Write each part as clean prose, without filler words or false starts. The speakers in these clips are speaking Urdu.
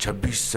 26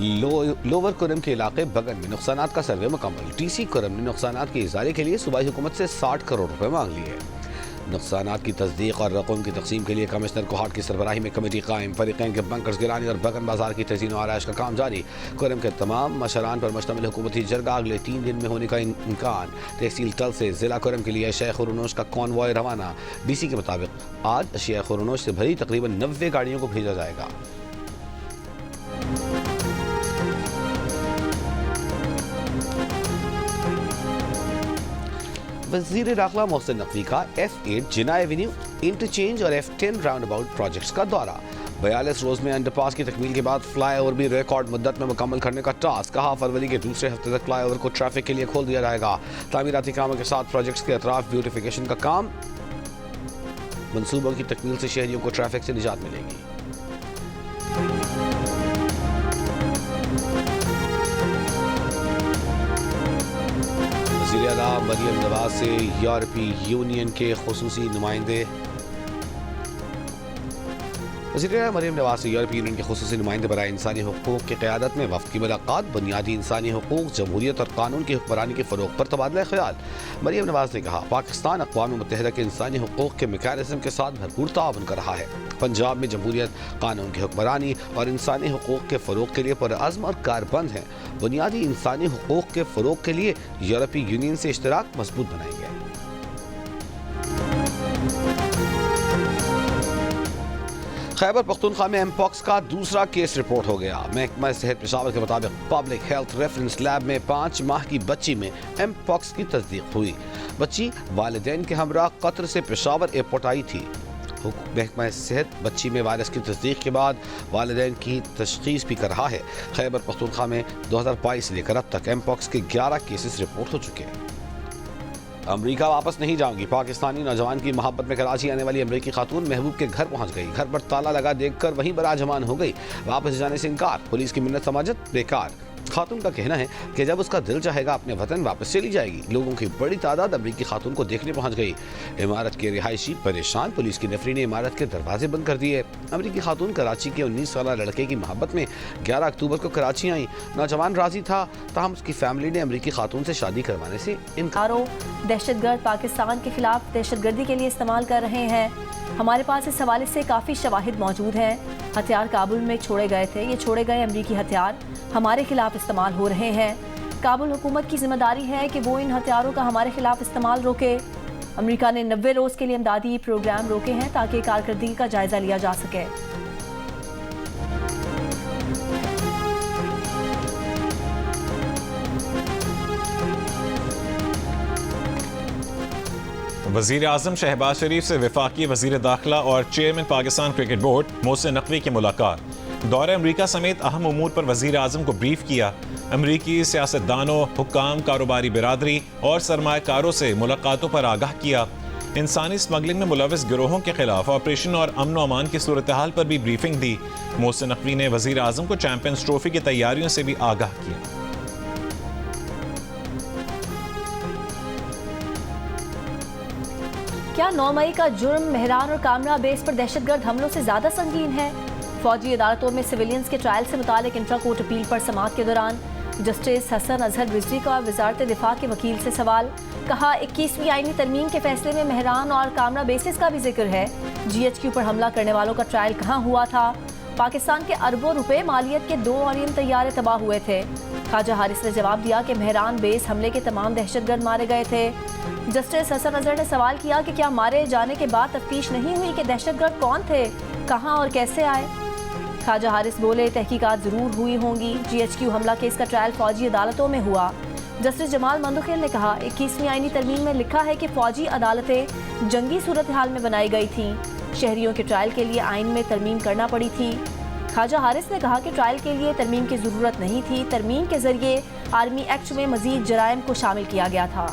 لوور کرم کے علاقے بگن میں نقصانات کا سروے مکمل. ٹی سی کرم نے نقصانات کی ازالے کے لیے صوبائی حکومت سے 60 کروڑ روپے مانگ لیے. نقصانات کی تصدیق اور رقم کی تقسیم کے لیے کمشنر کوہاٹ کی سربراہی میں کمیٹی قائم. فریقین کے بنکرز گرانی اور بگن بازار کی تزئین و آرائش کا کام جاری. کرم کے تمام مشران پر مشتمل حکومتی جرگہ اگلے 3 دن میں ہونے کا امکان. تحصیل ٹل سے ضلع کرم کے لیے اشیاء خورونوش کا کانوائے روانہ. ڈی سی کے مطابق آج اشیاء خورونوش سے بھری تقریباً 90 گاڑیوں کو بھیجا جائے گا. وزیر داخلہ محسن نقوی کا F8 جناح ایونیو انٹرچینج اور F10 راؤنڈ اباؤٹ پروجیکٹس کا دورہ. 42 روز میں انڈر پاس کی تکمیل کے بعد فلائی اوور بھی ریکارڈ مدت میں مکمل کرنے کا ٹاسک. کہا فروری کے دوسرے ہفتے تک فلائی اوور کو ٹریفک کے لیے کھول دیا جائے گا. تعمیراتی کاموں کے ساتھ پروجیکٹس کے اطراف بیوٹیفیکیشن کا کام. منصوبوں کی تکمیل سے شہریوں کو ٹریفک سے نجات ملے گی. وزیر اعلیٰ مریم نواز سے یورپی یونین کے خصوصی نمائندے. وزیر اعلیٰ مریم نواز سے یورپی یونین کے خصوصی نمائندے برائے انسانی حقوق کی قیادت میں وفد کی ملاقات. بنیادی انسانی حقوق، جمہوریت اور قانون کی حکمرانی کے فروغ پر تبادلہ خیال. مریم نواز نے کہا پاکستان اقوام متحدہ کے انسانی حقوق کے میکانزم کے ساتھ بھرپور تعاون کر رہا ہے. پنجاب میں جمہوریت، قانون کی حکمرانی اور انسانی حقوق کے فروغ کے لیے پرعزم اور کاربند ہیں. بنیادی انسانی حقوق کے فروغ کے لیے یورپی یونین سے اشتراک مضبوط بنائیں گے. خیبر پختونخوا میں ایم پاکس کا دوسرا کیس رپورٹ ہو گیا. محکمہ صحت پشاور کے مطابق پبلک ہیلتھ ریفرنس لیب میں 5 ماہ کی بچی میں ایم پاکس کی تصدیق ہوئی. بچی والدین کے ہمراہ قطر سے پشاور ایئرپورٹ آئی تھی. محکمہ صحت بچی میں وائرس کی تصدیق کے بعد والدین کی تشخیص بھی کر رہا ہے. خیبر پختونخوا میں 2022 سے لے کر اب تک ایم پاکس کے 11 کیسز رپورٹ ہو چکے ہیں. امریکہ واپس نہیں جاؤں گی. پاکستانی نوجوان کی محبت میں کراچی آنے والی امریکی خاتون محبوب کے گھر پہنچ گئی. گھر پر تالا لگا دیکھ کر وہیں براجمان ہو گئی. واپس جانے سے انکار. پولیس کی منت سماجت بیکار. خاتون کا کہنا ہے کہ جب اس کا دل چاہے گا اپنے وطن واپس چلی جائے گی. لوگوں کی بڑی تعداد امریکی خاتون کو دیکھنے پہنچ گئی. عمارت کے رہائشی پریشان. پولیس کی نفری نے عمارت کے دروازے بند کر دیے. امریکی خاتون کراچی کے 19 سالہ لڑکے کی محبت میں 11 اکتوبر کو کراچی آئی. نوجوان راضی تھا تاہم اس کی فیملی نے امریکی خاتون سے شادی کروانے سے انکار. دہشت گرد پاکستان کے خلاف دہشت گردی کے لیے استعمال کر رہے ہیں. ہمارے پاس اس حوالے سے کافی شواہد موجود ہیں. ہتھیار کابل میں چھوڑے گئے تھے. یہ چھوڑے گئے امریکی ہتھیار ہمارے خلاف استعمال ہو رہے ہیں. کابل حکومت کی ذمہ داری ہے کہ وہ ان ہتھیاروں کا ہمارے خلاف استعمال روکے. امریکہ نے 90 روز کے لیے امدادی پروگرام روکے ہیں تاکہ کارکردگی کا جائزہ لیا جا سکے. وزیر اعظم شہباز شریف سے وفاقی وزیر داخلہ اور chairman Pakistan cricket board Mohsin Naqvi کی ملاقات. دورہ امریکہ سمیت اہم امور پر وزیر اعظم کو بریف کیا. امریکی سیاستدانوں، حکام، کاروباری برادری اور سرمایہ کاروں سے ملاقاتوں پر آگاہ کیا. انسانی اسمگلنگ میں ملوث گروہوں کے خلاف آپریشن اور امن و امان کی صورتحال پر بھی بریفنگ دی. محسن نقوی نے وزیر اعظم کو چیمپئنز ٹرافی کی تیاریوں سے بھی آگاہ کیا. کیا 9 مئی کا جرم مہران اور کامرہ بیس پر دہشت گرد حملوں سے زیادہ سنگین ہے؟ فوجی عدالتوں میں سویلینز کے ٹرائل سے متعلق انٹرا کورٹ اپیل پر سماعت کے دوران جسٹس حسن اظہر رضوی کا وزارت دفاع کے وکیل سے سوال. کہا 21ویں آئینی ترمیم کے فیصلے میں مہران اور کامرہ بیسز کا بھی ذکر ہے. GHQ پر حملہ کرنے والوں کا ٹرائل کہاں ہوا تھا؟ پاکستان کے اربوں روپے مالیت کے 2 آرین طیارے تباہ ہوئے تھے. خواجہ حارث نے جواب دیا کہ مہران بیس حملے کے تمام دہشت گرد مارے گئے تھے. جسٹس حسن اظہر نے سوال کیا کہ کیا مارے جانے کے بعد تفتیش نہیں ہوئی کہ دہشت گرد کون تھے، کہاں اور کیسے آئے؟ خواجہ حارث بولے تحقیقات ضرور ہوئی ہوں گی. GHQ حملہ کیس کا ٹرائل فوجی عدالتوں میں ہوا. جسٹس جمال مندوخیل نے کہا 21ویں آئینی ترمیم میں لکھا ہے کہ فوجی عدالتیں جنگی صورتحال میں بنائی گئی تھیں. شہریوں کے ٹرائل کے لیے آئین میں ترمیم کرنا پڑی تھی. خواجہ حارث نے کہا کہ ٹرائل کے لیے ترمیم کی ضرورت نہیں تھی. ترمیم کے ذریعے آرمی ایکٹ میں مزید جرائم کو شامل کیا گیا تھا.